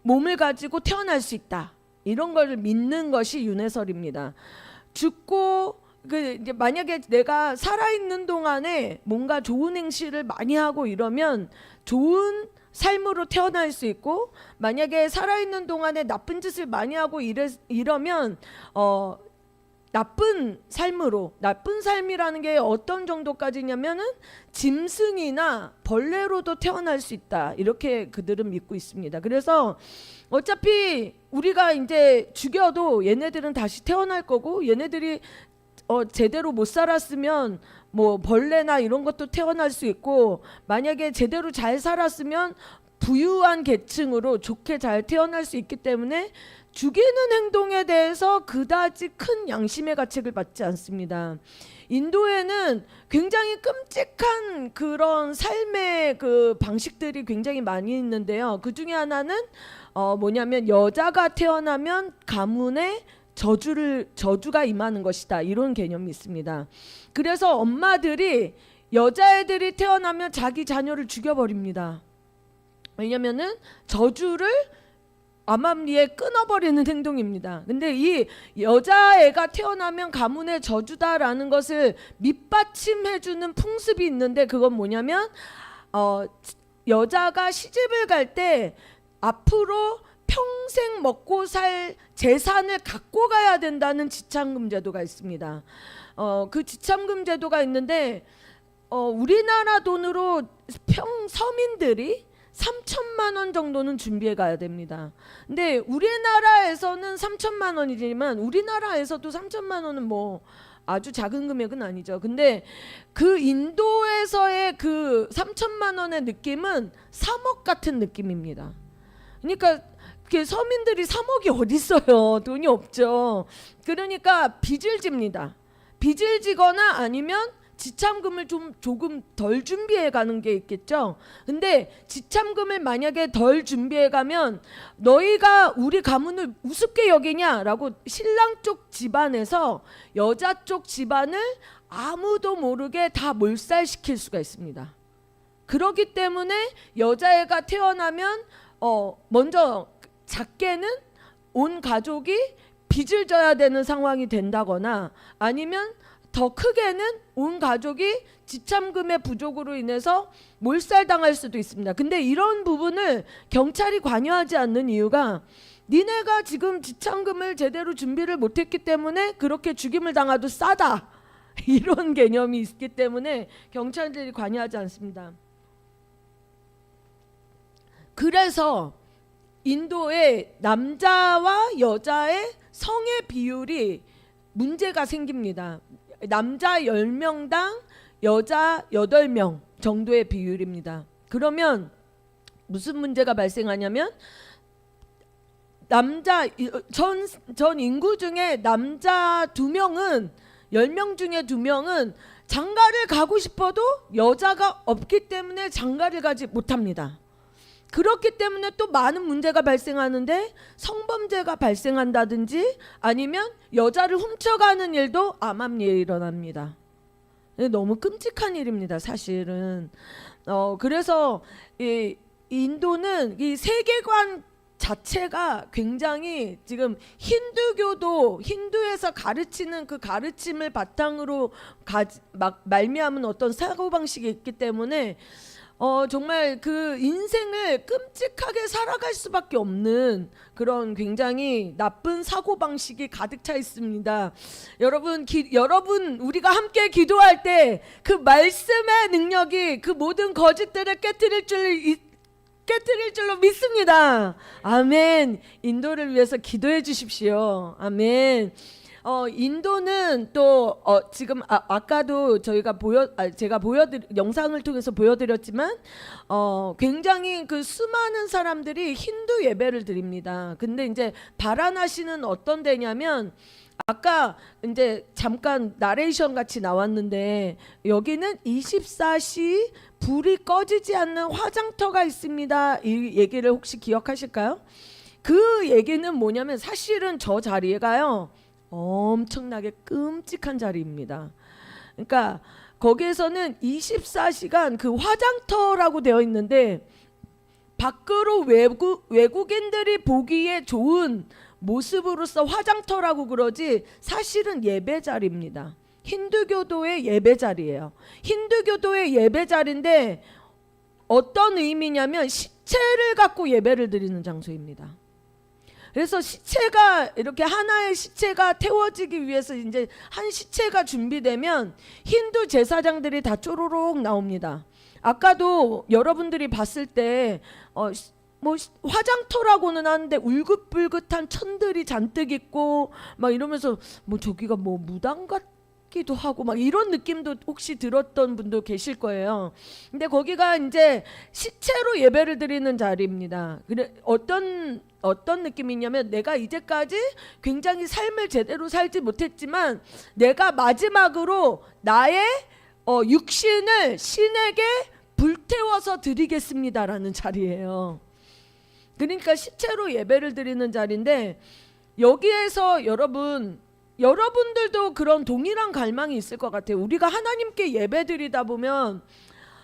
몸을 가지고 태어날 수 있다. 이런 걸 믿는 것이 윤회설입니다. 죽고 이제 만약에 내가 살아있는 동안에 뭔가 좋은 행실을 많이 하고 이러면 좋은 삶으로 태어날 수 있고, 만약에 살아있는 동안에 나쁜 짓을 많이 하고 이러면 나쁜 삶으로, 나쁜 삶이라는 게 어떤 정도까지냐면은 짐승이나 벌레로도 태어날 수 있다. 이렇게 그들은 믿고 있습니다. 그래서 어차피 우리가 이제 죽여도 얘네들은 다시 태어날 거고, 얘네들이 제대로 못 살았으면 뭐 벌레나 이런 것도 태어날 수 있고, 만약에 제대로 잘 살았으면 부유한 계층으로 좋게 잘 태어날 수 있기 때문에 죽이는 행동에 대해서 그다지 큰 양심의 가책을 받지 않습니다. 인도에는 굉장히 끔찍한 그런 삶의 그 방식들이 굉장히 많이 있는데요. 그 중에 하나는 뭐냐면 여자가 태어나면 가문에 저주가 임하는 것이다. 이런 개념이 있습니다. 그래서 엄마들이 여자애들이 태어나면 자기 자녀를 죽여버립니다. 왜냐면은 저주를 암암리에 끊어버리는 행동입니다. 근데 이 여자애가 태어나면 가문의 저주다라는 것을 밑받침해주는 풍습이 있는데, 그건 뭐냐면 여자가 시집을 갈 때 앞으로 평생 먹고 살 재산을 갖고 가야 된다는 지참금 제도가 있습니다. 그 지참금 제도가 있는데 우리나라 돈으로 서민들이 3천만 원 정도는 준비해 가야 됩니다. 근데 우리나라에서는 3천만 원이지만 우리나라에서도 3천만 원은 뭐 아주 작은 금액은 아니죠. 근데 그 인도에서의 그 3천만 원의 느낌은 3억 같은 느낌입니다. 그러니까 서민들이 3억이 어디 있어요. 돈이 없죠. 그러니까 빚을 집니다. 빚을 지거나 아니면 지참금을 조금 덜 준비해 가는 게 있겠죠. 근데 지참금을 만약에 덜 준비해 가면 너희가 우리 가문을 우습게 여기냐라고 신랑 쪽 집안에서 여자 쪽 집안을 아무도 모르게 다 몰살시킬 수가 있습니다. 그렇기 때문에 여자애가 태어나면 먼저 작게는 온 가족이 빚을 져야 되는 상황이 된다거나, 아니면 더 크게는 온 가족이 지참금의 부족으로 인해서 몰살당할 수도 있습니다. 근데 이런 부분을 경찰이 관여하지 않는 이유가, 니네가 지금 지참금을 제대로 준비를 못했기 때문에 그렇게 죽임을 당해도 싸다, 이런 개념이 있기 때문에 경찰들이 관여하지 않습니다. 그래서 인도의 남자와 여자의 성의 비율이 문제가 생깁니다. 남자 10명당 여자 8명 정도의 비율입니다. 그러면 무슨 문제가 발생하냐면, 전 인구 중에 남자 2명은 10명 중에 2명은 장가를 가고 싶어도 여자가 없기 때문에 장가를 가지 못합니다. 그렇기 때문에 또 많은 문제가 발생하는데, 성범죄가 발생한다든지 아니면 여자를 훔쳐가는 일도 암암리에 일어납니다. 너무 끔찍한 일입니다, 사실은. 그래서 이 인도는 이 세계관 자체가 굉장히 지금 힌두에서 가르치는 그 가르침을 바탕으로 말미암은 어떤 사고방식이 있기 때문에 정말 그 인생을 끔찍하게 살아갈 수밖에 없는 그런 굉장히 나쁜 사고방식이 가득 차 있습니다. 여러분 우리가 함께 기도할 때 그 말씀의 능력이 그 모든 거짓들을 깨트릴 줄로 믿습니다. 아멘. 인도를 위해서 기도해 주십시오. 아멘. 인도는 또 지금 아까도 제가 영상을 통해서 보여드렸지만 굉장히 그 수많은 사람들이 힌두 예배를 드립니다. 근데 이제 바라나시는 어떤 데냐면, 아까 이제 잠깐 나레이션 같이 나왔는데, 여기는 24시 불이 꺼지지 않는 화장터가 있습니다. 이 얘기를 혹시 기억하실까요? 그 얘기는 뭐냐면, 사실은 저 자리가요 엄청나게 끔찍한 자리입니다. 그러니까 거기에서는 24시간 그 화장터라고 되어 있는데, 밖으로 외국인들이 보기에 좋은 모습으로서 화장터라고 그러지 사실은 예배 자리입니다. 힌두교도의 예배 자리예요. 힌두교도의 예배 자리인데 어떤 의미냐면 시체를 갖고 예배를 드리는 장소입니다. 그래서 시체가 이렇게 하나의 시체가 태워지기 위해서 이제 한 시체가 준비되면 힌두 제사장들이 다 쪼로록 나옵니다. 아까도 여러분들이 봤을 때 뭐 화장터라고는 하는데 울긋불긋한 천들이 잔뜩 있고 막 이러면서 뭐 저기가 뭐 무당 같기도 하고 막 이런 느낌도 혹시 들었던 분도 계실 거예요. 근데 거기가 이제 시체로 예배를 드리는 자리입니다. 그래 어떤 느낌이냐면 내가 이제까지 굉장히 삶을 제대로 살지 못했지만 내가 마지막으로 나의 육신을 신에게 불태워서 드리겠습니다라는 자리예요. 그러니까 시체로 예배를 드리는 자리인데 여기에서 여러분들도 그런 동일한 갈망이 있을 것 같아요. 우리가 하나님께 예배 드리다 보면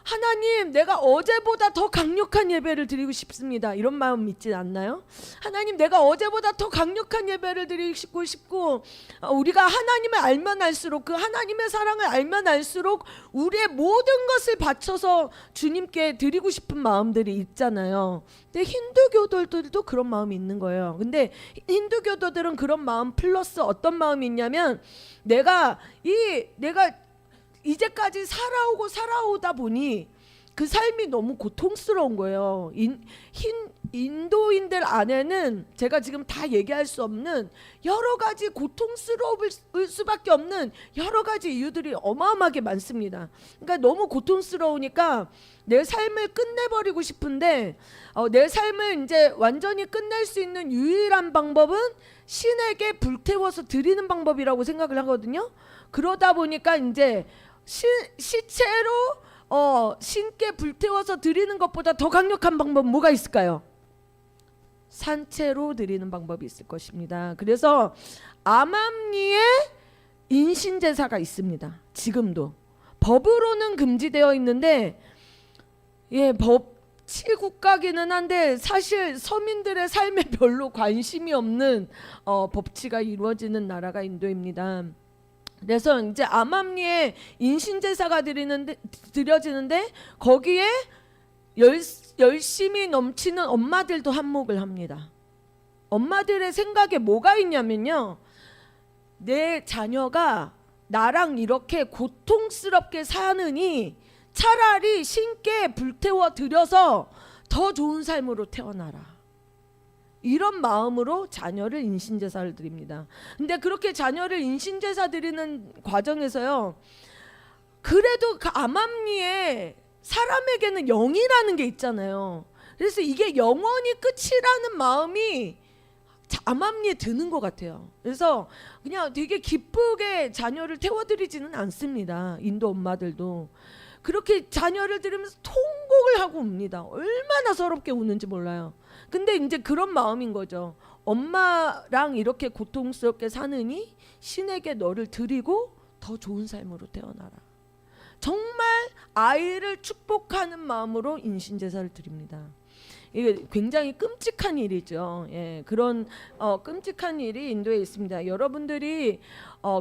하나님 내가 어제보다 더 강력한 예배를 드리고 싶습니다. 이런 마음 믿지 않나요? 하나님 내가 어제보다 더 강력한 예배를 드리고 싶고 우리가 하나님을 알면 알수록 그 하나님의 사랑을 알면 알수록 우리의 모든 것을 바쳐서 주님께 드리고 싶은 마음들이 있잖아요. 근데 힌두교도들도 그런 마음이 있는 거예요. 근데 힌두교도들은 그런 마음 플러스 어떤 마음이 있냐면 내가 이제까지 살아오다 보니 그 삶이 너무 고통스러운 거예요. 인도인들 안에는 제가 지금 다 얘기할 수 없는 여러 가지 고통스러울 수밖에 없는 여러 가지 이유들이 어마어마하게 많습니다. 그러니까 너무 고통스러우니까 내 삶을 끝내버리고 싶은데 내 삶을 이제 완전히 끝낼 수 있는 유일한 방법은 신에게 불태워서 드리는 방법이라고 생각을 하거든요. 그러다 보니까 이제 시체로 신께 불태워서 드리는 것보다 더 강력한 방법은 뭐가 있을까요? 산채로 드리는 방법이 있을 것입니다. 그래서 암암리에 인신제사가 있습니다. 지금도 법으로는 금지되어 있는데 법치국가기는 한데 사실 서민들의 삶에 별로 관심이 없는 법치가 이루어지는 나라가 인도입니다. 그래서 이제 암암리에 인신제사가 드려지는데 거기에 열심히 넘치는 엄마들도 한몫을 합니다. 엄마들의 생각에 뭐가 있냐면요, 내 자녀가 나랑 이렇게 고통스럽게 사느니 차라리 신께 불태워 드려서 더 좋은 삶으로 태어나라, 이런 마음으로 자녀를 인신제사를 드립니다. 근데 그렇게 자녀를 인신제사 드리는 과정에서요, 그래도 그 암암리에 사람에게는 영이라는 게 있잖아요. 그래서 이게 영원히 끝이라는 마음이 암암리에 드는 것 같아요. 그래서 그냥 되게 기쁘게 자녀를 태워드리지는 않습니다. 인도 엄마들도 그렇게 자녀를 들으면서 통곡을 하고 웁니다. 얼마나 서럽게 우는지 몰라요. 근데 이제 그런 마음인 거죠. 엄마랑 이렇게 고통스럽게 사느니 신에게 너를 드리고 더 좋은 삶으로 태어나라. 정말 아이를 축복하는 마음으로 인신제사를 드립니다. 이게 굉장히 끔찍한 일이죠. 그런 끔찍한 일이 인도에 있습니다. 여러분들이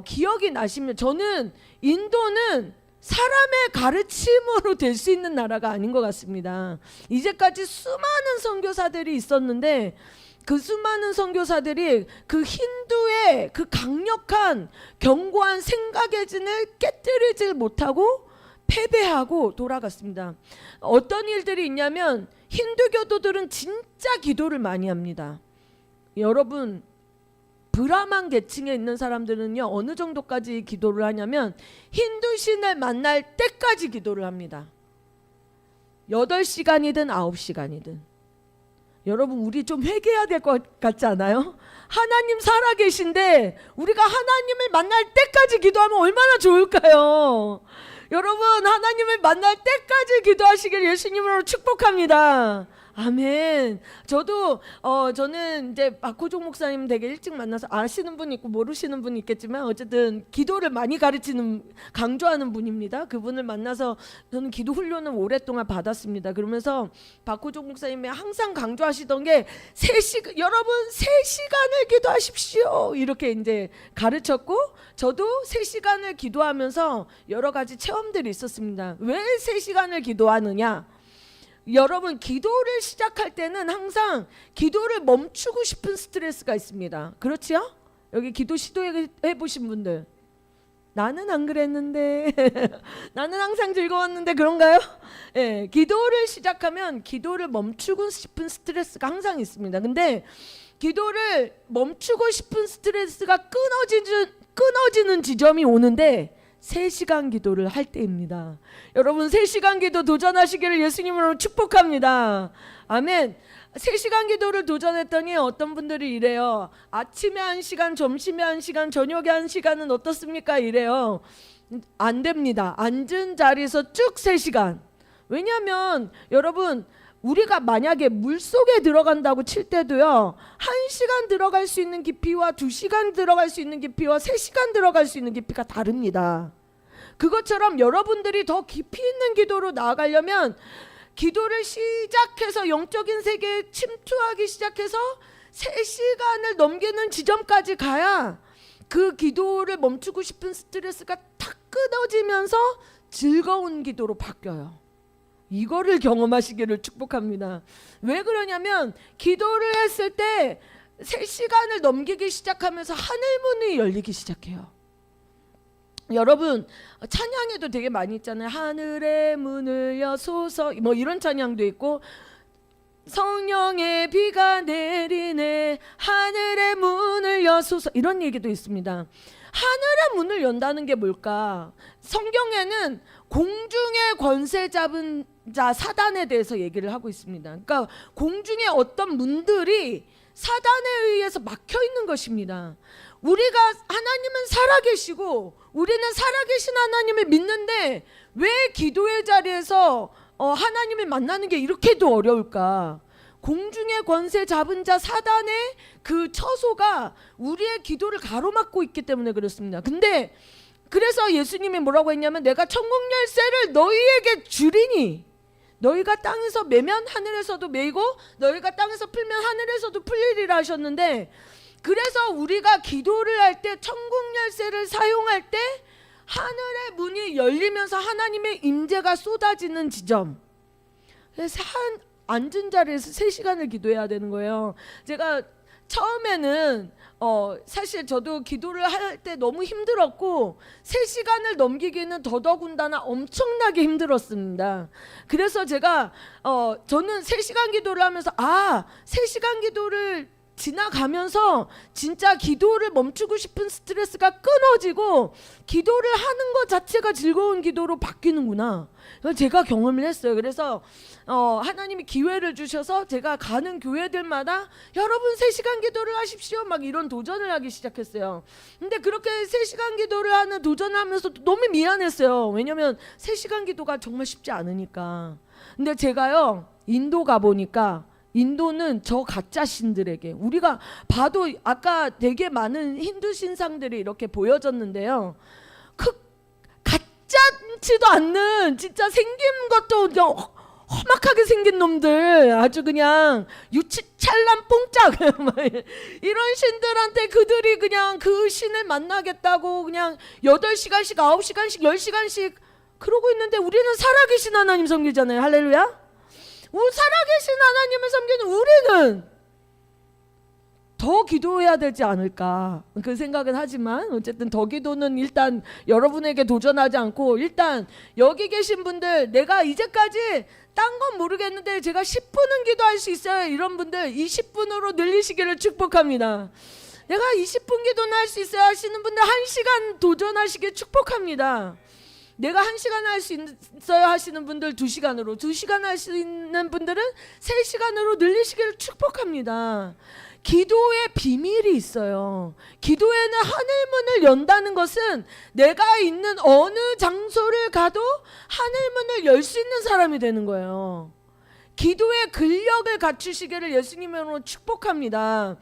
기억이 나시면, 저는 인도는 사람의 가르침으로 될 수 있는 나라가 아닌 것 같습니다. 이제까지 수많은 선교사들이 있었는데 그 수많은 선교사들이 그 힌두의 그 강력한 견고한 생각의 진을 깨뜨리질 못하고 패배하고 돌아갔습니다. 어떤 일들이 있냐면 힌두교도들은 진짜 기도를 많이 합니다. 여러분, 브라만 계층에 있는 사람들은요, 어느 정도까지 기도를 하냐면 힌두 신을 만날 때까지 기도를 합니다. 8시간이든 9시간이든. 여러분, 우리 좀 회개해야 될 것 같지 않아요? 하나님 살아계신데 우리가 하나님을 만날 때까지 기도하면 얼마나 좋을까요? 여러분, 하나님을 만날 때까지 기도하시길 예수님으로 축복합니다. 아멘. 저도 저는 이제 박호종 목사님 되게 일찍 만나서 아시는 분 있고 모르시는 분 있겠지만 어쨌든 기도를 많이 강조하는 분입니다. 그분을 만나서 저는 기도 훈련을 오랫동안 받았습니다. 그러면서 박호종 목사님이 항상 강조하시던 게 여러분 3시간을 기도하십시오. 이렇게 이제 가르쳤고 저도 3시간을 기도하면서 여러 가지 체험들이 있었습니다. 왜 3시간을 기도하느냐? 여러분 기도를 시작할 때는 항상 기도를 멈추고 싶은 스트레스가 있습니다. 그렇지요? 여기 기도 시도해 보신 분들 나는 안 그랬는데 나는 항상 즐거웠는데 그런가요? 예, 기도를 시작하면 기도를 멈추고 싶은 스트레스가 항상 있습니다. 근데 기도를 멈추고 싶은 스트레스가 끊어지는 지점이 오는데 3시간 기도를 할 때입니다. 여러분 3시간 기도 도전하시기를 예수님으로 축복합니다. 아멘. 3시간 기도를 도전했더니 어떤 분들이 이래요. 아침에 1시간, 점심에 1시간, 저녁에 1시간은 어떻습니까? 이래요. 안 됩니다. 앉은 자리에서 쭉 3시간. 왜냐하면 여러분 우리가 만약에 물속에 들어간다고 칠 때도요 1시간 들어갈 수 있는 깊이와 2시간 들어갈 수 있는 깊이와 3시간 들어갈 수 있는 깊이가 다릅니다. 그것처럼 여러분들이 더 깊이 있는 기도로 나아가려면 기도를 시작해서 영적인 세계에 침투하기 시작해서 3시간을 넘기는 지점까지 가야 그 기도를 멈추고 싶은 스트레스가 탁 끊어지면서 즐거운 기도로 바뀌어요. 이거를 경험하시기를 축복합니다. 왜 그러냐면 기도를 했을 때 3시간을 넘기기 시작하면서 하늘문이 열리기 시작해요. 여러분 찬양에도 되게 많이 있잖아요. 하늘의 문을 여소서 뭐 이런 찬양도 있고 성령의 비가 내리네 하늘의 문을 여소서 이런 얘기도 있습니다. 하늘의 문을 연다는 게 뭘까? 성경에는 공중의 권세 잡은 자 사단에 대해서 얘기를 하고 있습니다. 그러니까 공중의 어떤 문들이 사단에 의해서 막혀 있는 것입니다. 우리가 하나님은 살아계시고 우리는 살아계신 하나님을 믿는데 왜 기도의 자리에서 하나님을 만나는 게 이렇게도 어려울까? 공중의 권세 잡은 자 사단의 그 처소가 우리의 기도를 가로막고 있기 때문에 그렇습니다. 근데 그래서 예수님이 뭐라고 했냐면 내가 천국 열쇠를 너희에게 주리니 너희가 땅에서 매면 하늘에서도 매이고 너희가 땅에서 풀면 하늘에서도 풀리리라 하셨는데 그래서 우리가 기도를 할 때 천국 열쇠를 사용할 때 하늘의 문이 열리면서 하나님의 임재가 쏟아지는 지점. 그래서 앉은 자리에서 3시간을 기도해야 되는 거예요. 제가 처음에는 사실 저도 기도를 할 때 너무 힘들었고 3시간을 넘기기는 더더군다나 엄청나게 힘들었습니다. 그래서 제가 저는 3시간 기도를 하면서 3시간 기도를 지나가면서 진짜 기도를 멈추고 싶은 스트레스가 끊어지고 기도를 하는 것 자체가 즐거운 기도로 바뀌는구나. 제가 경험을 했어요. 그래서 하나님이 기회를 주셔서 제가 가는 교회들마다 여러분 3시간 기도를 하십시오 막 이런 도전을 하기 시작했어요. 근데 그렇게 3시간 기도를 하는 도전을 하면서 너무 미안했어요. 왜냐면 3시간 기도가 정말 쉽지 않으니까. 근데 제가요 인도 가보니까 인도는 저 가짜 신들에게 우리가 봐도 아까 되게 많은 힌두 신상들이 이렇게 보여졌는데요. 그 가짜지도 않는 진짜 생긴 것도 험악하게 생긴 놈들 아주 그냥 유치찬란 뽕짝 이런 신들한테 그들이 그냥 그 신을 만나겠다고 그냥 8시간씩 9시간씩 10시간씩 그러고 있는데 우리는 살아계신 하나님 섬기잖아요. 할렐루야. 살아계신 하나님을 섬기는 우리는 더 기도해야 되지 않을까 그 생각은 하지만 어쨌든 더 기도는 일단 여러분에게 도전하지 않고 일단 여기 계신 분들 내가 이제까지 딴 건 모르겠는데 제가 10분은 기도할 수 있어요. 이런 분들 20분으로 늘리시기를 축복합니다. 내가 20분 기도는 할 수 있어요 하시는 분들 1시간 도전하시길 축복합니다. 내가 1시간 할 수 있어요 하시는 분들 2시간으로 2시간 할 수 있는 분들은 3시간으로 늘리시기를 축복합니다. 기도의 비밀이 있어요. 기도에는 하늘문을 연다는 것은 내가 있는 어느 장소를 가도 하늘문을 열 수 있는 사람이 되는 거예요. 기도의 근력을 갖추시기를 예수님으로 축복합니다.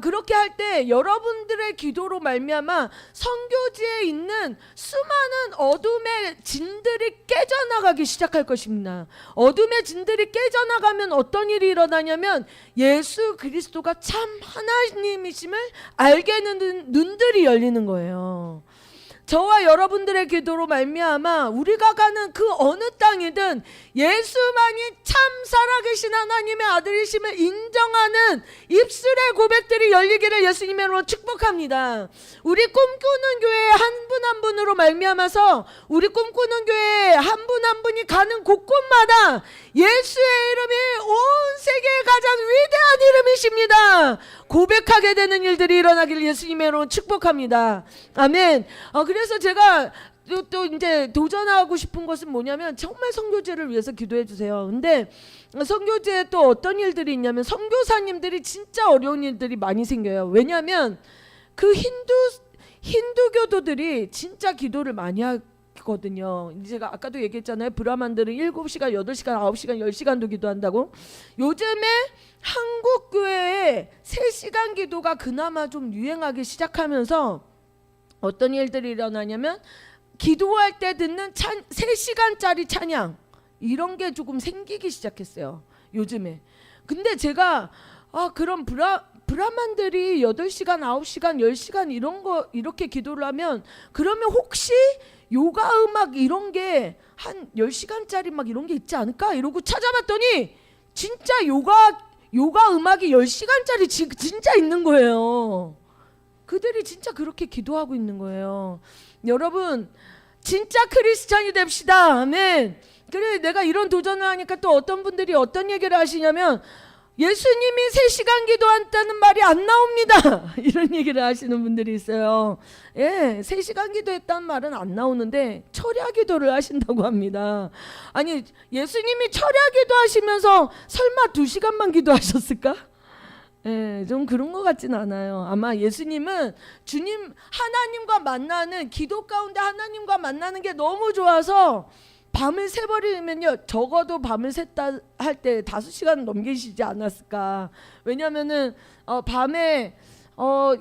그렇게 할 때 여러분들의 기도로 말미암아 선교지에 있는 수많은 어둠의 진들이 깨져나가기 시작할 것입니다. 어둠의 진들이 깨져나가면 어떤 일이 일어나냐면 예수 그리스도가 참 하나님이심을 알게 되는 눈들이 열리는 거예요. 저와 여러분들의 기도로 말미암아 우리가 가는 그 어느 땅이든 예수만이 참 살아계신 하나님의 아들이심을 인정하는 입술의 고백들이 열리기를 예수님의 이름으로 축복합니다. 우리 꿈꾸는 교회 한 분 한 분으로 말미암아서 우리 꿈꾸는 교회 한 분 한 분이 가는 곳곳마다 예수의 이름이 온 세계의 가장 위대한 이름이십니다 고백하게 되는 일들이 일어나기를 예수님의 이름으로 축복합니다. 아멘. 그래서 제가 또 이제 도전하고 싶은 것은 뭐냐면 정말 선교제를 위해서 기도해 주세요. 근데 선교제에 또 어떤 일들이 있냐면 선교사님들이 진짜 어려운 일들이 많이 생겨요. 왜냐하면 그 힌두교도들이 진짜 기도를 많이 하거든요. 제가 아까도 얘기했잖아요. 브라만들은 7시간, 8시간, 9시간, 10시간도 기도한다고. 요즘에 한국 교회에 3시간 기도가 그나마 좀 유행하기 시작하면서 어떤 일들이 일어나냐면 기도할 때 듣는 3시간짜리 찬양 이런 게 조금 생기기 시작했어요. 요즘에. 근데 제가 그럼 브라만들이 8시간, 9시간, 10시간 이런 거 이렇게 기도를 하면 그러면 혹시 요가 음악 이런 게 한 10시간짜리 막 이런 게 있지 않을까? 이러고 찾아봤더니 진짜 요가 음악이 10시간짜리 진짜 있는 거예요. 그들이 진짜 그렇게 기도하고 있는 거예요. 여러분 진짜 크리스찬이 됩시다. 아멘. 그래 내가 이런 도전을 하니까 또 어떤 분들이 어떤 얘기를 하시냐면 예수님이 3시간 기도한다는 말이 안 나옵니다. 이런 얘기를 하시는 분들이 있어요. 3시간 기도했다는 말은 안 나오는데 철야 기도를 하신다고 합니다. 아니 예수님이 철야 기도하시면서 설마 2시간만 기도하셨을까? 좀 그런 것 같진 않아요. 아마 예수님은 주님 하나님과 만나는 기도 가운데 하나님과 만나는 게 너무 좋아서 밤을 새버리면요 적어도 밤을 샜다 할 때 5시간 넘기시지 않았을까. 왜냐면은 밤에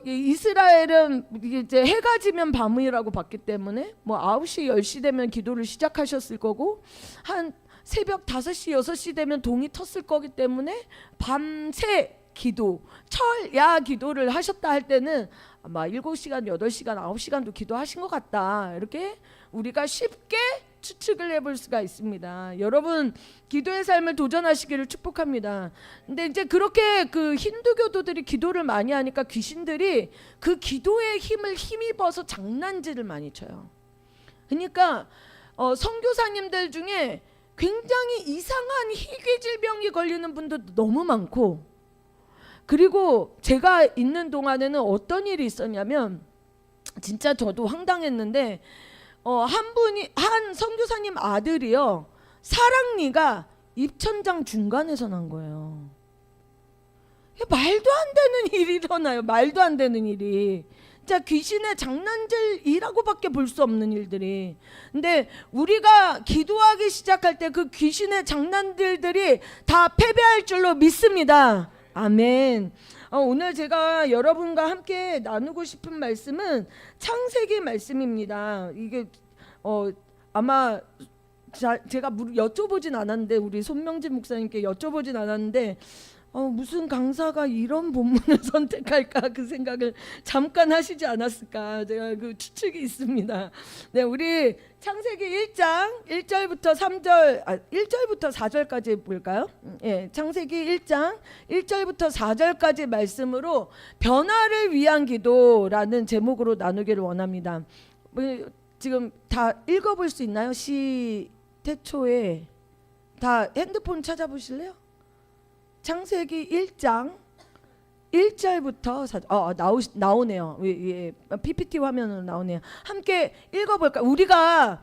이스라엘은 이제 해가 지면 밤이라고 봤기 때문에 뭐 9시 10시 되면 기도를 시작하셨을 거고 한 새벽 5시 6시 되면 동이 텄을 거기 때문에 밤새 기도 철야 기도를 하셨다 할 때는 아마 7시간 8시간 9시간도 기도하신 것 같다. 이렇게 우리가 쉽게 추측을 해볼 수가 있습니다. 여러분 기도의 삶을 도전하시기를 축복합니다. 근데 이제 그렇게 그 힌두교도들이 기도를 많이 하니까 귀신들이 그 기도의 힘을 힘입어서 장난질을 많이 쳐요. 그러니까 선교사님들 중에 굉장히 이상한 희귀 질병이 걸리는 분들도 너무 많고, 그리고 제가 있는 동안에는 어떤 일이 있었냐면 진짜 저도 황당했는데 한 선교사님 아들이요 사랑니가 입천장 중간에서 난 거예요. 말도 안 되는 일이 일어나요. 말도 안 되는 일이. 진짜 귀신의 장난질이라고밖에 볼 수 없는 일들이. 근데 우리가 기도하기 시작할 때 그 귀신의 장난질들이 다 패배할 줄로 믿습니다. 아멘. 오늘 제가 여러분과 함께 나누고 싶은 말씀은 창세기 말씀입니다. 이게 아마 제가 여쭤보진 않았는데, 우리 손명진 목사님께 여쭤보진 않았는데 무슨 강사가 이런 본문을 선택할까 그 생각을 잠깐 하시지 않았을까, 제가 그 추측이 있습니다. 네, 우리 창세기 1장 1절부터 1절부터 4절까지 볼까요? 창세기 1장 1절부터 4절까지 말씀으로 변화를 위한 기도라는 제목으로 나누기를 원합니다. 지금 다 읽어볼 수 있나요? 태초에 다 핸드폰 찾아보실래요? 창세기 1장 1절부터 4절. 나오네요. PPT 화면으로 나오네요. 함께 읽어볼까요? 우리가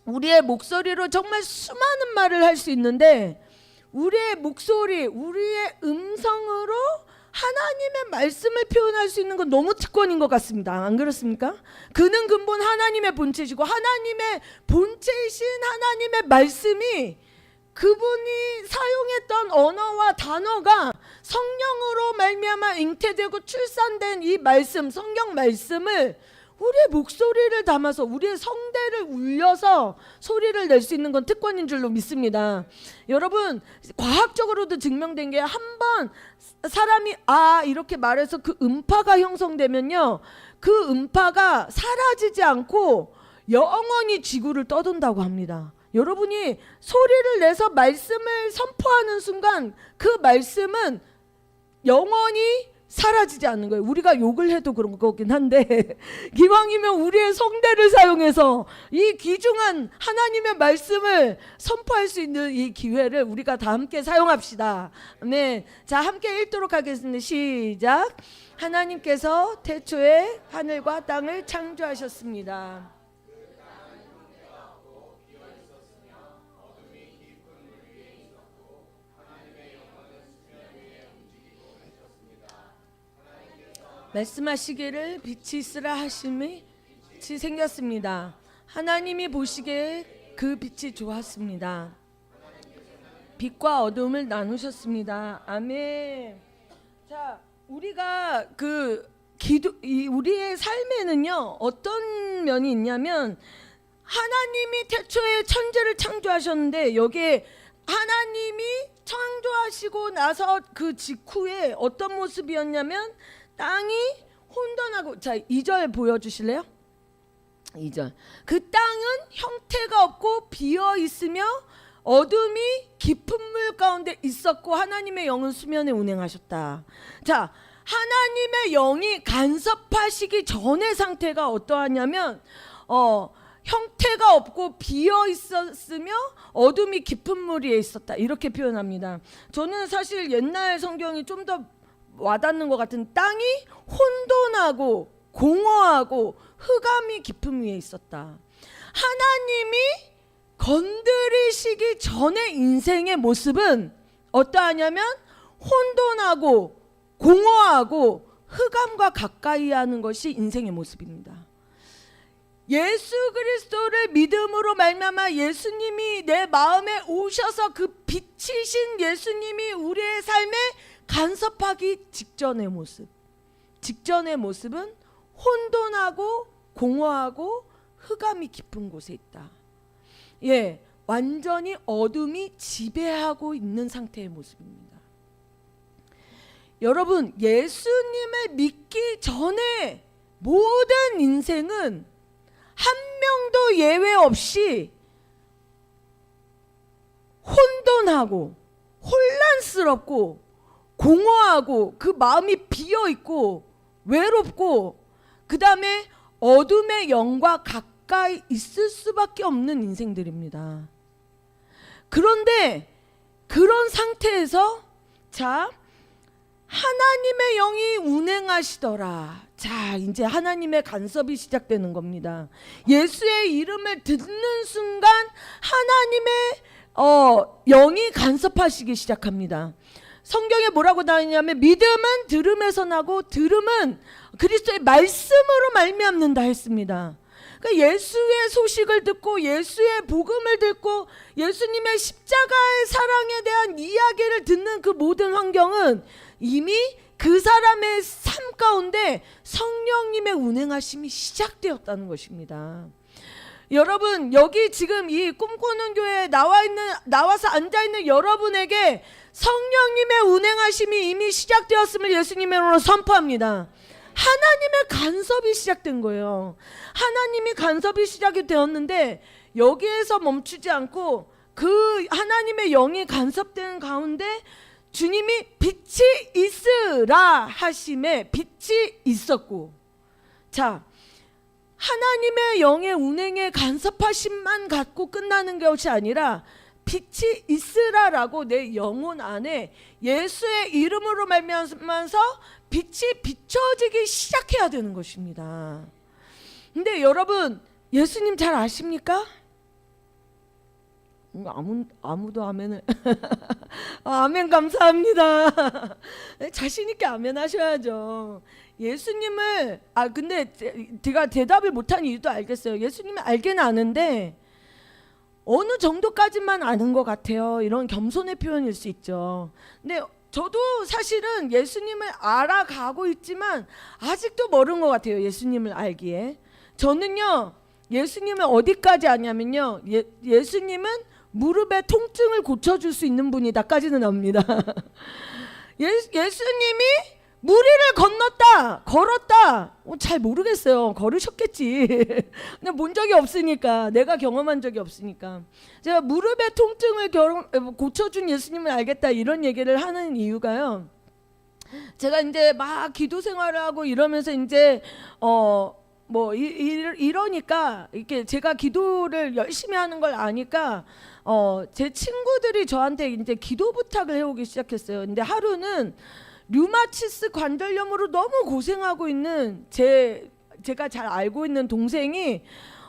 우리의 목소리로 정말 수많은 말을 할 수 있는데 우리의 목소리, 우리의 음성으로 하나님의 말씀을 표현할 수 있는 건 너무 특권인 것 같습니다. 안 그렇습니까? 그는 근본 하나님의 본체시고 하나님의 본체이신 하나님의 말씀이 그분이 사용했던 언어와 단어가 성령으로 말미암아 잉태되고 출산된 이 말씀, 성경 말씀을 우리의 목소리를 담아서 우리의 성대를 울려서 소리를 낼 수 있는 건 특권인 줄로 믿습니다. 여러분, 과학적으로도 증명된 게 한 번 사람이 이렇게 말해서 그 음파가 형성되면요, 그 음파가 사라지지 않고 영원히 지구를 떠돈다고 합니다. 여러분이 소리를 내서 말씀을 선포하는 순간 그 말씀은 영원히 사라지지 않는 거예요. 우리가 욕을 해도 그런 거긴 한데 기왕이면 우리의 성대를 사용해서 이 귀중한 하나님의 말씀을 선포할 수 있는 이 기회를 우리가 다 함께 사용합시다. 네, 자, 함께 읽도록 하겠습니다. 시작. 하나님께서 태초에 하늘과 땅을 창조하셨습니다. 말씀하시기를 빛이 있으라 하심이 빛이 생겼습니다. 하나님이 보시기에 그 빛이 좋았습니다. 빛과 어둠을 나누셨습니다. 아멘. 자, 우리가 우리의 삶에는요, 어떤 면이 있냐면, 하나님이 태초에 천지를 창조하셨는데 여기에 하나님이 창조하시고 나서 그 직후에 어떤 모습이었냐면 땅이 혼돈하고, 자, 2절 보여주실래요? 2절. 그 땅은 형태가 없고 비어 있으며 어둠이 깊은 물 가운데 있었고 하나님의 영은 수면에 운행하셨다. 자, 하나님의 영이 간섭하시기 전의 상태가 어떠하냐면 형태가 없고 비어 있었으며 어둠이 깊은 물 위에 있었다, 이렇게 표현합니다. 저는 사실 옛날 성경이 좀 더 와닿는 것 같은, 땅이 혼돈하고 공허하고 흑암이 깊음 위에 있었다. 하나님이 건드리시기 전의 인생의 모습은 어떠하냐면 혼돈하고 공허하고 흑암과 가까이 하는 것이 인생의 모습입니다. 예수 그리스도를 믿음으로 말미암아 예수님이 내 마음에 오셔서 그 빛이신 예수님이 우리의 삶에 간섭하기 직전의 모습, 직전의 모습은 혼돈하고 공허하고 흑암이 깊은 곳에 있다. 예, 완전히 어둠이 지배하고 있는 상태의 모습입니다. 여러분, 예수님을 믿기 전에 모든 인생은 한 명도 예외 없이 혼돈하고 혼란스럽고 공허하고 그 마음이 비어있고 외롭고 그 다음에 어둠의 영과 가까이 있을 수밖에 없는 인생들입니다. 그런데 그런 상태에서 자, 하나님의 영이 운행하시더라. 자, 이제 하나님의 간섭이 시작되는 겁니다. 예수의 이름을 듣는 순간 하나님의 영이 간섭하시기 시작합니다. 성경에 뭐라고 나오냐면 믿음은 들음에서 나고 들음은 그리스도의 말씀으로 말미암는다 했습니다. 그러니까 예수의 소식을 듣고 예수의 복음을 듣고 예수님의 십자가의 사랑에 대한 이야기를 듣는 그 모든 환경은 이미 그 사람의 삶 가운데 성령님의 운행하심이 시작되었다는 것입니다. 여러분, 여기 지금 이 꿈꾸는 교회에 나와서 앉아있는 여러분에게 성령님의 운행하심이 이미 시작되었음을 예수님의 이름으로 선포합니다. 하나님의 간섭이 시작된 거예요. 하나님이 간섭이 시작이 되었는데 여기에서 멈추지 않고 그 하나님의 영이 간섭되는 가운데 주님이 빛이 있으라 하심에 빛이 있었고, 자, 하나님의 영의 운행에 간섭하심만 갖고 끝나는 것이 아니라 빛이 있으라라고 내 영혼 안에 예수의 이름으로 말미암아서 빛이 비춰지기 시작해야 되는 것입니다. 근데 여러분, 예수님 잘 아십니까? 아무도 아멘을 아멘 감사합니다. 자신 있게 아멘 하셔야죠. 예수님을 근데 제가 대답을 못한 이유도 알겠어요. 예수님을 알긴 아는데 어느 정도까지만 아는 것 같아요. 이런 겸손의 표현일 수 있죠. 근데 저도 사실은 예수님을 알아가고 있지만 아직도 멀은 것 같아요. 예수님을 알기에. 저는요, 예수님을 어디까지 아냐면요, 예수님은 무릎의 통증을 고쳐줄 수 있는 분이다까지는 압니다. 예수님이 무리를 걸었다. 잘 모르겠어요. 걸으셨겠지. 근데 본 적이 없으니까, 내가 경험한 적이 없으니까. 제가 무릎의 통증을 고쳐준 예수님을 알겠다 이런 얘기를 하는 이유가요. 제가 이제 막 기도 생활을 하고 이러면서 이제 이러니까 이렇게 제가 기도를 열심히 하는 걸 아니까 제 친구들이 저한테 이제 기도 부탁을 해오기 시작했어요. 근데 하루는 류마티스 관절염으로 너무 고생하고 있는 제가 잘 알고 있는 동생이,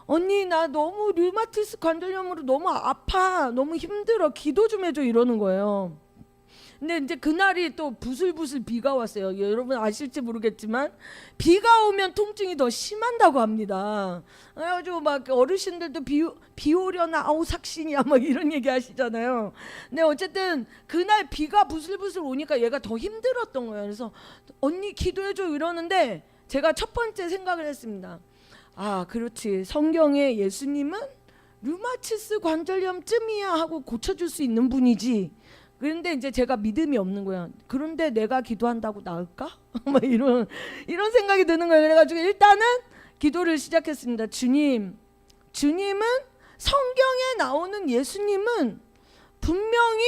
언니 나 너무 류마티스 관절염으로 너무 아파, 너무 힘들어, 기도 좀 해줘 이러는 거예요. 근데 이제 그날이 또 부슬부슬 비가 왔어요. 여러분 아실지 모르겠지만 비가 오면 통증이 더 심한다고 합니다. 그래가지고 막 어르신들도 비 오려나 아우 삭신이야 막 이런 얘기 하시잖아요. 근데 어쨌든 그날 비가 부슬부슬 오니까 얘가 더 힘들었던 거예요. 그래서 언니 기도해줘 이러는데 제가 첫 번째 생각을 했습니다. 아 그렇지, 성경에 예수님은 류마티스 관절염쯤이야 하고 고쳐줄 수 있는 분이지. 그런데 이제 제가 믿음이 없는 거야. 그런데 내가 기도한다고 나을까? 막 이런 생각이 드는 거예요. 그래가지고 일단은 기도를 시작했습니다. 주님은 성경에 나오는 예수님은 분명히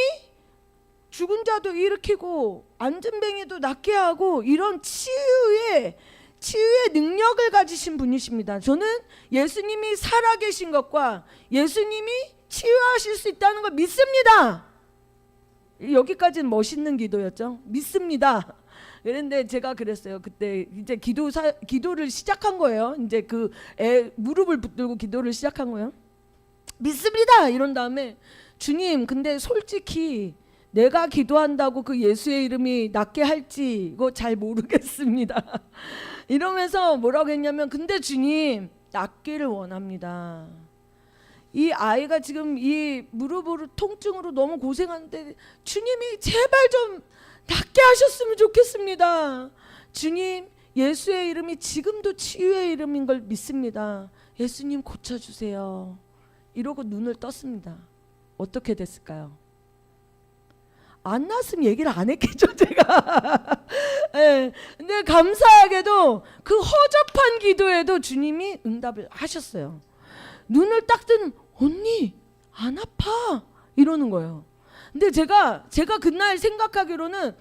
죽은 자도 일으키고 안전뱅이도 낫게 하고 이런 치유의 능력을 가지신 분이십니다. 저는 예수님이 살아계신 것과 예수님이 치유하실 수 있다는 걸 믿습니다. 여기까지는 멋있는 기도였죠. 믿습니다. 그런데 제가 그랬어요. 그때 이제 기도를 시작한 거예요. 이제 무릎을 붙들고 기도를 시작한 거예요. 믿습니다. 이런 다음에 주님, 근데 솔직히 내가 기도한다고 그 예수의 이름이 낫게 할지 이거 잘 모르겠습니다. 이러면서 뭐라고 했냐면, 근데 주님 낫기를 원합니다. 이 아이가 지금 이 무릎으로 통증으로 너무 고생하는데 주님이 제발 좀 낫게 하셨으면 좋겠습니다. 주님, 예수의 이름이 지금도 치유의 이름인 걸 믿습니다. 예수님 고쳐주세요. 이러고 눈을 떴습니다. 어떻게 됐을까요? 안 나왔으면 얘기를 안 했겠죠 제가. 네, 근데 감사하게도 그 허접한 기도에도 주님이 응답을 하셨어요. 눈을 딱 뜨는, 언니 안 아파 이러는 거예요. 근데 제가 그날 생각하기로는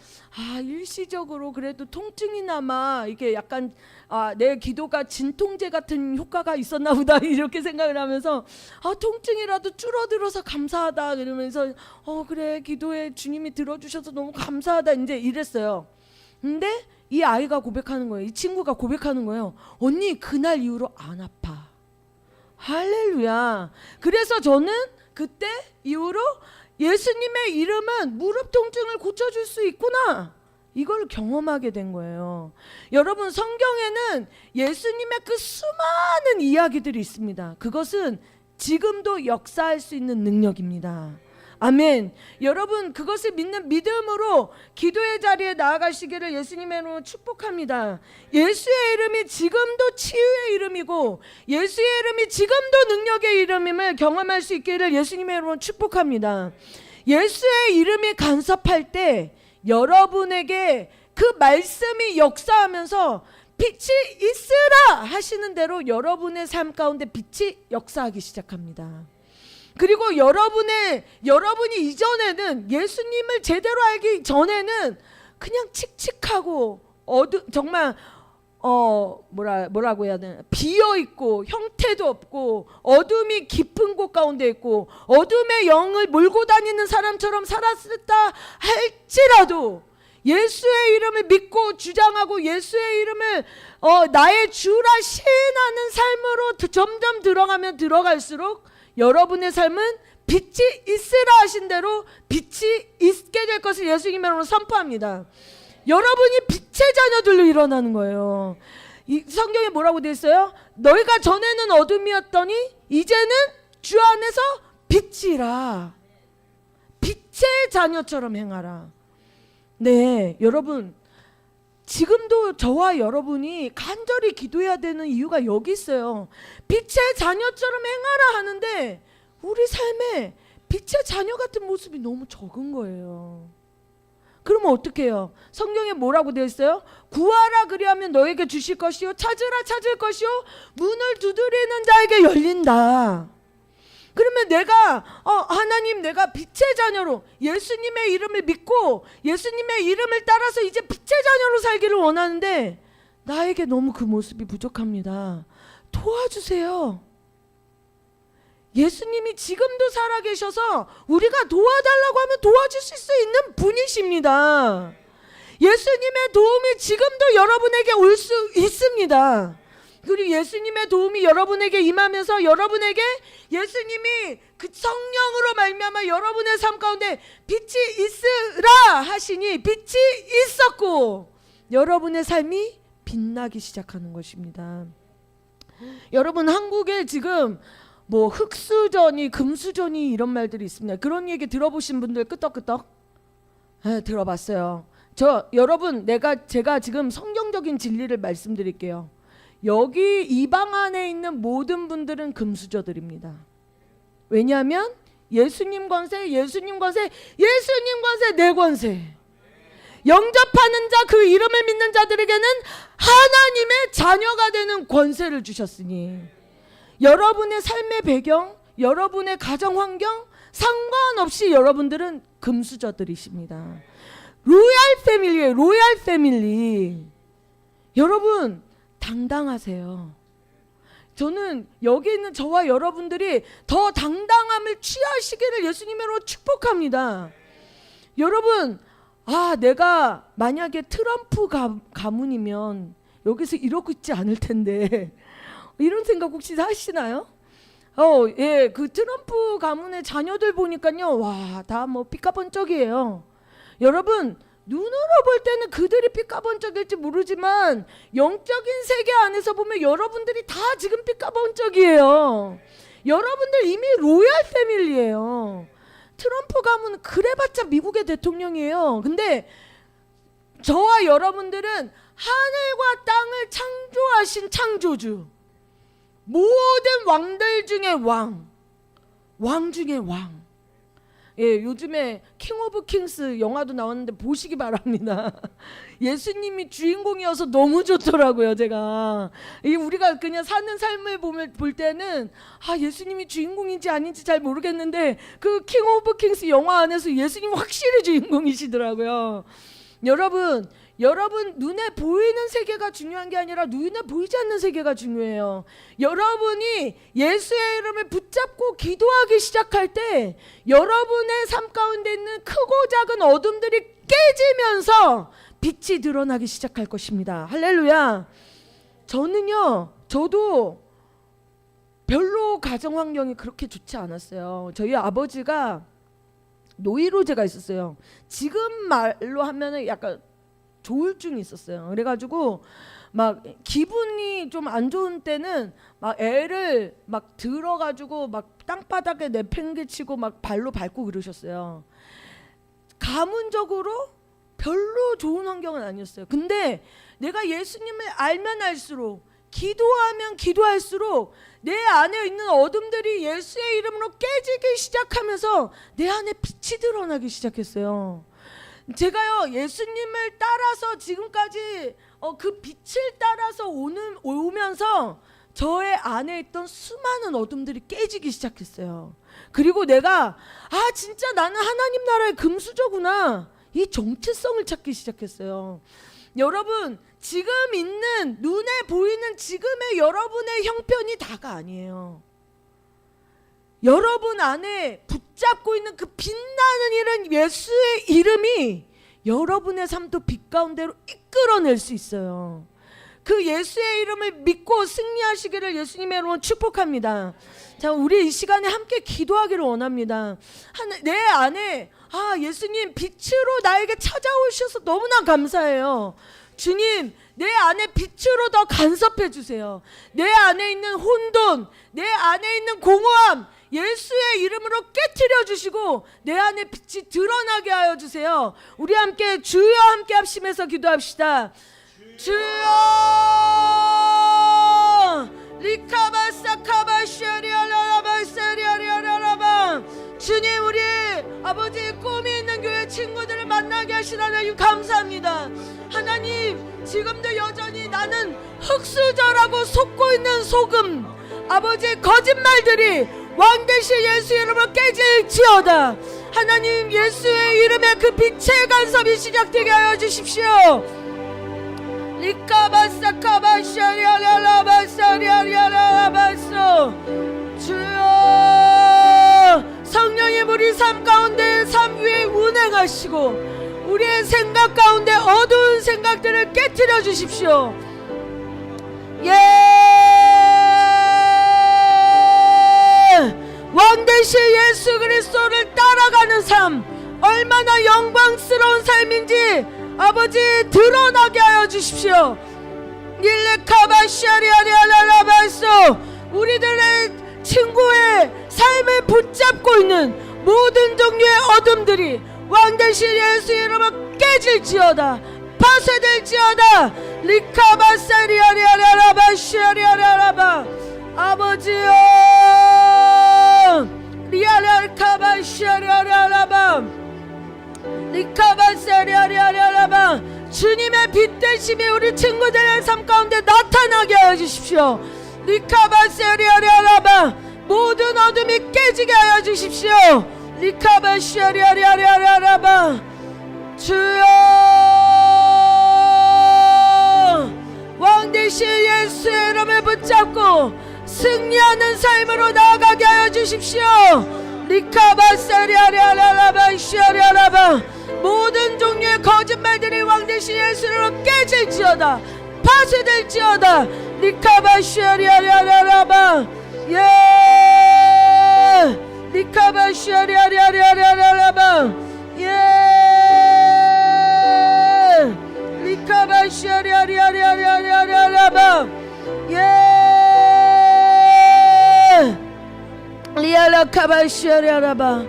일시적으로 그래도 통증이나마 이게 약간 내 기도가 진통제 같은 효과가 있었나 보다 이렇게 생각을 하면서 통증이라도 줄어들어서 감사하다 이러면서 그래 기도에 주님이 들어주셔서 너무 감사하다 이제 이랬어요. 근데 이 아이가 고백하는 거예요. 이 친구가 고백하는 거예요. 언니 그날 이후로 안 아파. 할렐루야. 그래서 저는 그때 이후로 예수님의 이름은 무릎 통증을 고쳐줄 수 있구나, 이걸 경험하게 된 거예요. 여러분, 성경에는 예수님의 그 수많은 이야기들이 있습니다. 그것은 지금도 역사할 수 있는 능력입니다. 아멘. 여러분, 그것을 믿는 믿음으로 기도의 자리에 나아가시기를 예수님의 이름으로 축복합니다. 예수의 이름이 지금도 치유의 이름이고 예수의 이름이 지금도 능력의 이름임을 경험할 수 있기를 예수님의 이름으로 축복합니다. 예수의 이름이 간섭할 때 여러분에게 그 말씀이 역사하면서 빛이 있으라 하시는 대로 여러분의 삶 가운데 빛이 역사하기 시작합니다. 그리고 여러분이 이전에는 예수님을 제대로 알기 전에는 그냥 칙칙하고 정말 뭐라고 해야 되나, 비어 있고 형태도 없고 어둠이 깊은 곳 가운데 있고 어둠의 영을 몰고 다니는 사람처럼 살았다 할지라도 예수의 이름을 믿고 주장하고 예수의 이름을 나의 주라 시인하는 삶으로 점점 들어가면 들어갈수록 여러분의 삶은 빛이 있으라 하신 대로 빛이 있게 될 것을 예수님의 이름으로 선포합니다. 여러분이 빛의 자녀들로 일어나는 거예요. 이 성경에 뭐라고 되어 있어요? 너희가 전에는 어둠이었더니 이제는 주 안에서 빛이라 빛의 자녀처럼 행하라. 네, 여러분 지금도 저와 여러분이 간절히 기도해야 되는 이유가 여기 있어요. 빛의 자녀처럼 행하라 하는데 우리 삶에 빛의 자녀 같은 모습이 너무 적은 거예요. 그러면 어떻게 해요? 성경에 뭐라고 되어 있어요? 구하라 그리하면 너에게 주실 것이요 찾으라 찾을 것이요 문을 두드리는 자에게 열린다. 그러면 내가 하나님 내가 빛의 자녀로 예수님의 이름을 믿고 예수님의 이름을 따라서 이제 빛의 자녀로 살기를 원하는데 나에게 너무 그 모습이 부족합니다. 도와주세요. 예수님이 지금도 살아계셔서 우리가 도와달라고 하면 도와주실 수 있는 분이십니다. 예수님의 도움이 지금도 여러분에게 올 수 있습니다. 그리고 예수님의 도움이 여러분에게 임하면서 여러분에게 예수님이 그 성령으로 말미암아 여러분의 삶 가운데 빛이 있으라 하시니 빛이 있었고 여러분의 삶이 빛나기 시작하는 것입니다. 여러분 한국에 지금 뭐 흑수저니 금수저니 이런 말들이 있습니다. 그런 얘기 들어보신 분들 끄떡끄떡? 네, 들어봤어요. 여러분 제가 지금 성경적인 진리를 말씀드릴게요. 여기 이 방 안에 있는 모든 분들은 금수저들입니다. 왜냐하면 예수님 권세, 예수님 권세, 예수님 권세, 내 권세. 영접하는 자, 그 이름을 믿는 자들에게는 하나님의 자녀가 되는 권세를 주셨으니 여러분의 삶의 배경, 여러분의 가정 환경 상관없이 여러분들은 금수저들이십니다. 로얄 패밀리예요. 로얄 패밀리. 여러분 당당하세요. 저는 여기 있는 저와 여러분들이 더 당당함을 취하시기를 예수님으로 축복합니다. 여러분 내가 만약에 트럼프 가문이면 여기서 이러고 있지 않을 텐데 이런 생각 혹시 하시나요? 예, 그 트럼프 가문의 자녀들 보니까요, 와, 다 뭐 삐까번쩍이에요. 여러분 눈으로 볼 때는 그들이 삐까번쩍일지 모르지만 영적인 세계 안에서 보면 여러분들이 다 지금 삐까번쩍이에요. 여러분들 이미 로얄 패밀리예요. 트럼프 가문은 그래봤자 미국의 대통령이에요. 근데 저와 여러분들은 하늘과 땅을 창조하신 창조주, 모든 왕들 중에 왕 중에 왕. 예, 요즘에 킹 오브 킹스 영화도 나왔는데 보시기 바랍니다. 예수님이 주인공이어서 너무 좋더라고요. 제가 우리가 그냥 사는 삶을 볼 때는 예수님이 주인공인지 아닌지 잘 모르겠는데 그 킹 오브 킹스 영화 안에서 예수님 확실히 주인공이시더라고요. 여러분 눈에 보이는 세계가 중요한 게 아니라 눈에 보이지 않는 세계가 중요해요. 여러분이 예수의 이름을 붙잡고 기도하기 시작할 때 여러분의 삶 가운데 있는 크고 작은 어둠들이 깨지면서 빛이 드러나기 시작할 것입니다. 할렐루야. 저도 별로 가정 환경이 그렇게 좋지 않았어요. 저희 아버지가 노이로제가 있었어요. 지금 말로 하면은 약간 조울증이 있었어요. 그래가지고 막 기분이 좀 안 좋은 때는 막 애를 막 들어가지고 막 땅바닥에 내팽개치고 막 발로 밟고 그러셨어요. 가문적으로 별로 좋은 환경은 아니었어요. 근데 내가 예수님을 알면 알수록 기도하면 기도할수록 내 안에 있는 어둠들이 예수의 이름으로 깨지기 시작하면서 내 안에 빛이 드러나기 시작했어요. 제가요 예수님을 따라서 지금까지 그 빛을 따라서 오면서 저의 안에 있던 수많은 어둠들이 깨지기 시작했어요. 그리고 내가 진짜 나는 하나님 나라의 금수저구나, 이 정체성을 찾기 시작했어요. 여러분 지금 있는 눈에 보이는 지금의 여러분의 형편이 다가 아니에요. 여러분 안에 붙잡고 있는 그 빛나는 이런 예수의 이름이 여러분의 삶도 빛 가운데로 이끌어낼 수 있어요. 그 예수의 이름을 믿고 승리하시기를 예수님의 이름으로 축복합니다. 자, 우리 이 시간에 함께 기도하기를 원합니다. 내 안에 예수님 빛으로 나에게 찾아오셔서 너무나 감사해요. 주님, 내 안에 빛으로 더 간섭해 주세요. 내 안에 있는 혼돈, 내 안에 있는 공허함, 예수의 이름으로 깨트려 주시고 내 안에 빛이 드러나게 하여 주세요. 우리 함께 주여 함께 합심해서 기도합시다. 주여 리카바사카바샤리아라바사리아리아라바. 주님, 우리 아버지 꿈이 있는 교회 친구들을 만나게 하신 하나님 감사합니다. 하나님, 지금도 여전히 나는 흑수저라고 속고 있는 속음, 아버지 거짓말들이 왕 대신 예수 이름으로 깨질지어다. 하나님, 예수의 이름에 그 빛의 간섭이 시작되게 하여 주십시오. 리카바사카바샤리아라바사리아리아라바소. 주여, 성령님 우리 삶 가운데 삶 위에 운행하시고 우리의 생각 가운데 어두운 생각들을 깨트려 주십시오. 왕 대신 예수 그리스도를 따라가는 삶, 얼마나 영광스러운 삶인지 아버지 드러나게 하여 주십시오. 닐레카바샤리아리아라바소. 우리들의 친구의 삶을 붙잡고 있는 모든 종류의 어둠들이 왕 대신 예수 이름으로 깨질지어다, 파쇄될지어다. 리카바사리아리아라바샤리아라바. 아버지여, 리아라카바샤리아라바, 리카바사리아리아라바. 주님의 빛 되심이 우리 친구들의 삶 가운데 나타나게 하여 주십시오. 리카바사리아리아라바. 모든 어둠이 깨지게 하여 주십시오. 리카바샤리아리아라바. 주여, 왕 대신 예수의 이름을 붙잡고 승리하는 삶으로 나아가게 하여 주십시오. 리카바사리아리아라바샤리아라바. 모든 종류의 거짓말들이 왕 대신 예수로 깨질지어다, 파쇄될지어다. 리카바샤리아리아라바. 예, 리카바샤리아리아라바. 예, 리카바샤리아리아라바. 예, 리아라카바샤리아라바.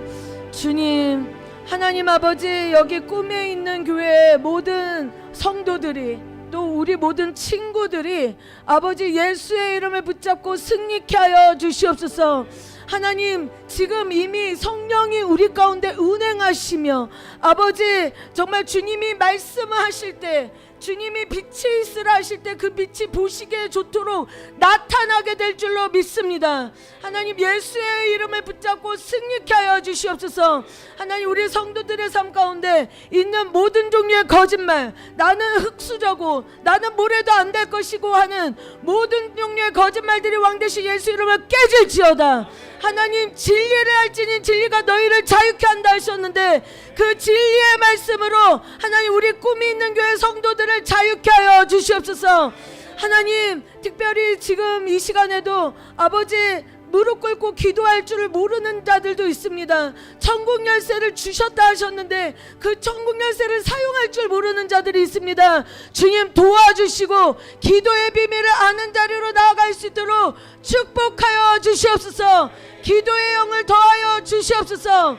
주님, 하나님 아버지, 여기 꿈에 있는 교회의 모든 성도들이, 또 우리 모든 친구들이 아버지 예수의 이름을 붙잡고 승리케 하여 주시옵소서. 하나님, 지금 이미 성령이 우리 가운데 운행하시며 아버지, 정말 주님이 말씀을 하실 때, 주님이 빛이 있으라 하실 때 그 빛이 보시기에 좋도록 나타나게 될 줄로 믿습니다. 하나님, 예수의 이름을 붙잡고 승리케 하여 주시옵소서. 하나님, 우리 성도들의 삶 가운데 있는 모든 종류의 거짓말, 나는 흑수저고 나는 뭐래도 안 될 것이고 하는 모든 종류의 거짓말들이 왕대신 예수 이름을 깨질지어다. 하나님, 진리를 알지니 진리가 너희를 자유케 한다 하셨는데 그 진리의 말씀으로 하나님, 우리 꿈이 있는 교회 성도들을 자유케 하여 주시옵소서. 하나님, 특별히 지금 이 시간에도 아버지 무릎 꿇고 기도할 줄을 모르는 자들도 있습니다. 천국 열쇠를 주셨다 하셨는데 그 천국 열쇠를 사용할 줄 모르는 자들이 있습니다. 주님, 도와주시고 기도의 비밀을 아는 자리로 나아갈 수 있도록 축복하여 주시옵소서. 기도의 영을 더하여 주시옵소서.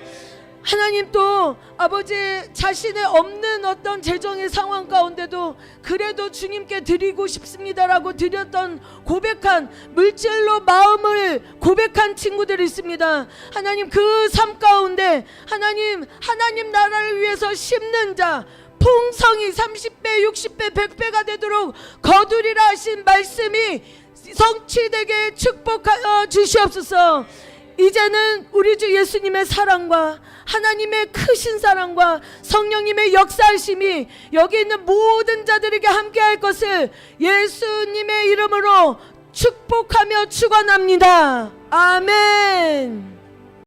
하나님, 또 아버지, 자신의 없는 어떤 재정의 상황 가운데도 그래도 주님께 드리고 싶습니다라고 드렸던 고백한, 물질로 마음을 고백한 친구들이 있습니다. 하나님, 그 삶 가운데 하나님 나라를 위해서 심는 자 풍성이 30배 60배 100배가 되도록 거두리라 하신 말씀이 성취되게 축복하여 주시옵소서. 이제는 우리 주 예수님의 사랑과 하나님의 크신 사랑과 성령님의 역사하심이 여기 있는 모든 자들에게 함께할 것을 예수님의 이름으로 축복하며 축원합니다. 아멘.